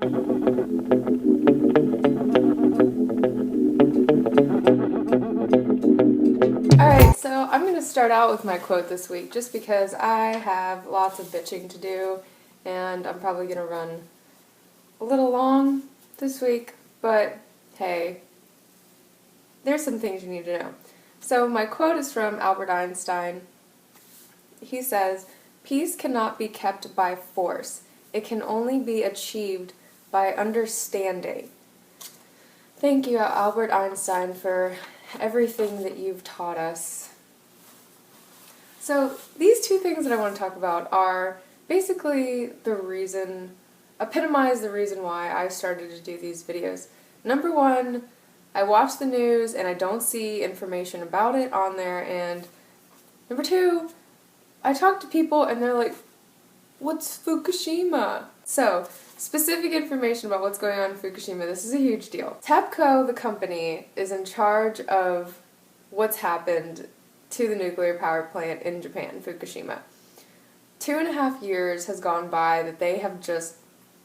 Alright, so I'm going to start out with my quote this week just because I have lots of bitching to do and I'm probably going to run a little long this week, but hey, there's some things you need to know. So my quote is from Albert Einstein. He says, "Peace cannot be kept by force. It can only be achieved by understanding." Thank you, Albert Einstein, for everything that you've taught us. So these two things that I want to talk about are basically epitomize the reason why I started to do these videos. Number one, I watch the news and I don't see information about it on there, and number two, I talk to people and they're like, what's Fukushima? So, specific information about what's going on in Fukushima. This is a huge deal. TEPCO, the company, is in charge of what's happened to the nuclear power plant in Japan, Fukushima. 2.5 years has gone by that they have just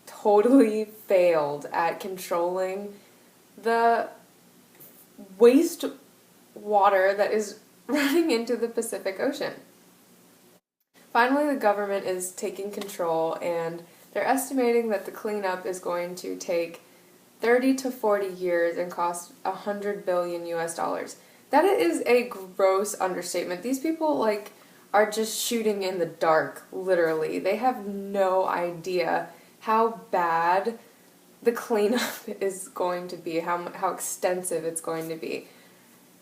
totally failed at controlling the waste water that is running into the Pacific Ocean. Finally, the government is taking control, and they're estimating that the cleanup is going to take 30 to 40 years and cost $100 billion US. That is a gross understatement. These people, are just shooting in the dark, literally. They have no idea how bad the cleanup is going to be, how extensive it's going to be.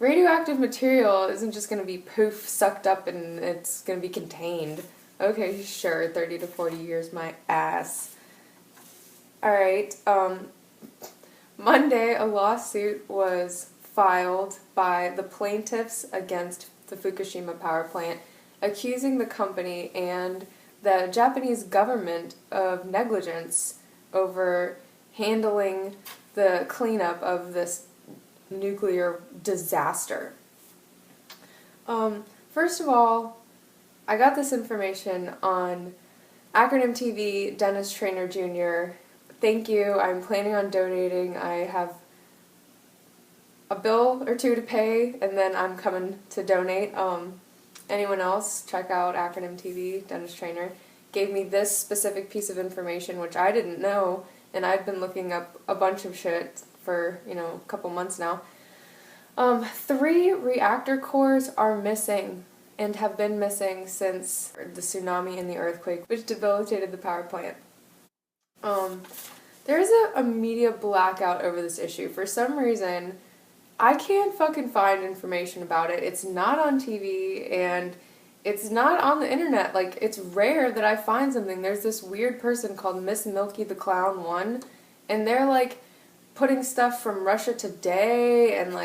Radioactive material isn't just going to be poof, sucked up, and it's going to be contained. Okay, sure, 30 to 40 years, my ass. Alright, Monday a lawsuit was filed by the plaintiffs against the Fukushima power plant, accusing the company and the Japanese government of negligence over handling the cleanup of this nuclear disaster. First of all, I got this information on Acronym TV, Dennis Trainer Jr. Thank you. I'm planning on donating. I have a bill or two to pay, and then I'm coming to donate. Anyone else, check out Acronym TV, Dennis Trainer. Gave me this specific piece of information, which I didn't know, and I've been looking up a bunch of shit for, a couple months now. 3 reactor cores are missing and have been missing since the tsunami and the earthquake, which debilitated the power plant. There is a media blackout over this issue. For some reason, I can't fucking find information about it. It's not on TV, and it's not on the internet. It's rare that I find something. There's this weird person called Miss Milky the Clown 1, and they're, putting stuff from Russia Today and,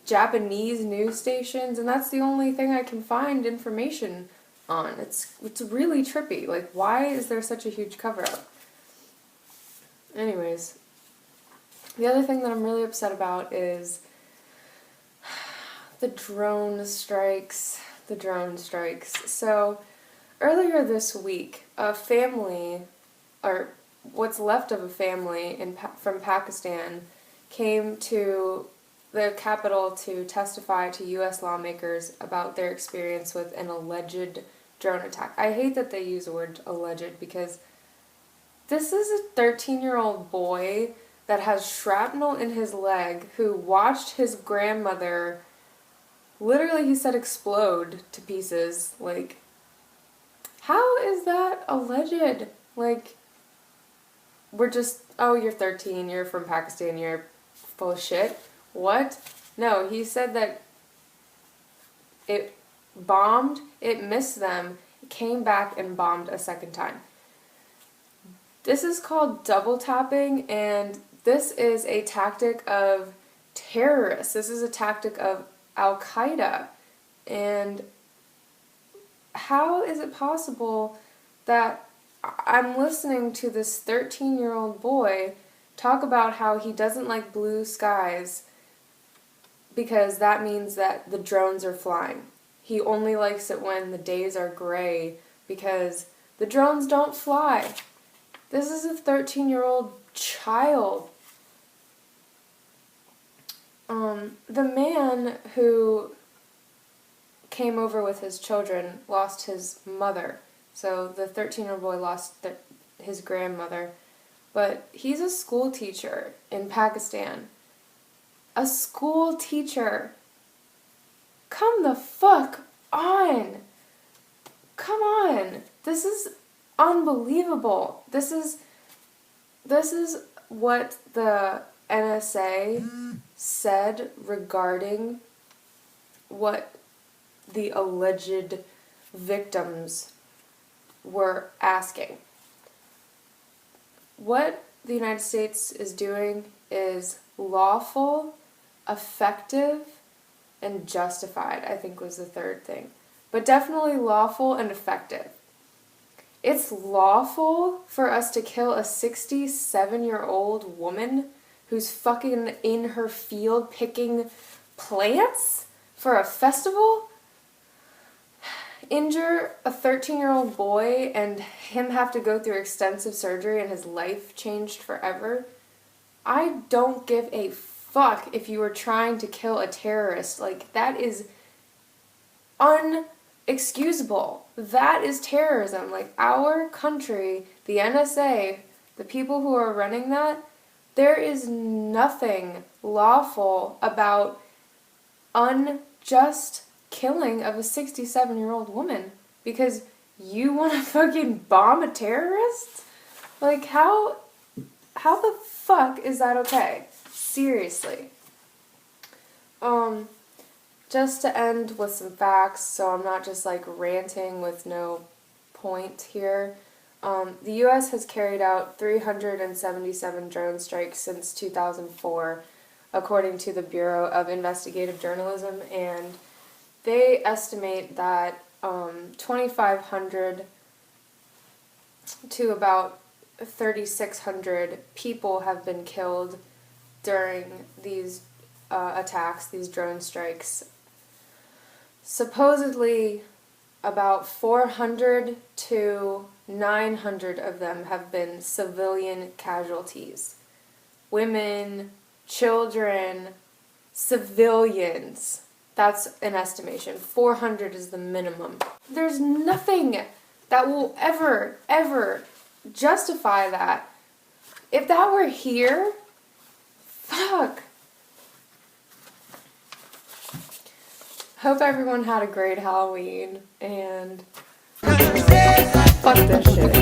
Japanese news stations, and that's the only thing I can find information on. It's really trippy. Why is there such a huge cover-up? Anyways, the other thing that I'm really upset about is the drone strikes. So, earlier this week, a family, or what's left of a family from Pakistan, came to the capital to testify to U.S. lawmakers about their experience with an alleged drone attack. I hate that they use the word alleged, because this is a 13-year-old boy that has shrapnel in his leg who watched his grandmother, literally he said, explode to pieces. How is that alleged? We're just, oh, you're 13, you're from Pakistan, you're full of shit. What? No, he said that it bombed, it missed them, it came back and bombed a second time. This is called double tapping, and this is a tactic of terrorists. This is a tactic of Al-Qaeda. And how is it possible that I'm listening to this 13-year-old boy talk about how he doesn't like blue skies because that means that the drones are flying. He only likes it when the days are gray because the drones don't fly. This is a 13-year-old child. The man who came over with his children lost his mother. So the 13-year-old boy lost his grandmother. But he's a school teacher in Pakistan. A school teacher. Come the fuck on. Come on. This is unbelievable. This is what the NSA said regarding what the alleged victims were asking. What the United States is doing is lawful, effective, and justified, I think was the third thing. But definitely lawful and effective. It's lawful for us to kill a 67-year-old woman who's fucking in her field picking plants for a festival? Injure a 13-year-old boy and him have to go through extensive surgery and his life changed forever? I don't give a fuck if you were trying to kill a terrorist. Like, that is unexcusable. That is terrorism. Like, our country, the NSA, the people who are running that, there is nothing lawful about unjust killing of a 67-year-old woman because you want to fucking bomb a terrorist? Like, how the fuck is that okay? Seriously. Just to end with some facts, so I'm not just like ranting with no point here. The U.S. has carried out 377 drone strikes since 2004, according to the Bureau of Investigative Journalism, and they estimate that 2,500 to about 3,600 people have been killed during these attacks, these drone strikes. Supposedly, about 400 to 900 of them have been civilian casualties. Women, children, civilians. That's an estimation. 400 is the minimum. There's nothing that will ever justify that. If that were here, fuck. Hope everyone had a great Halloween, and fuck this shit.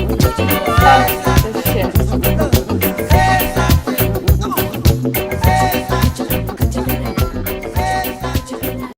Fuck this shit.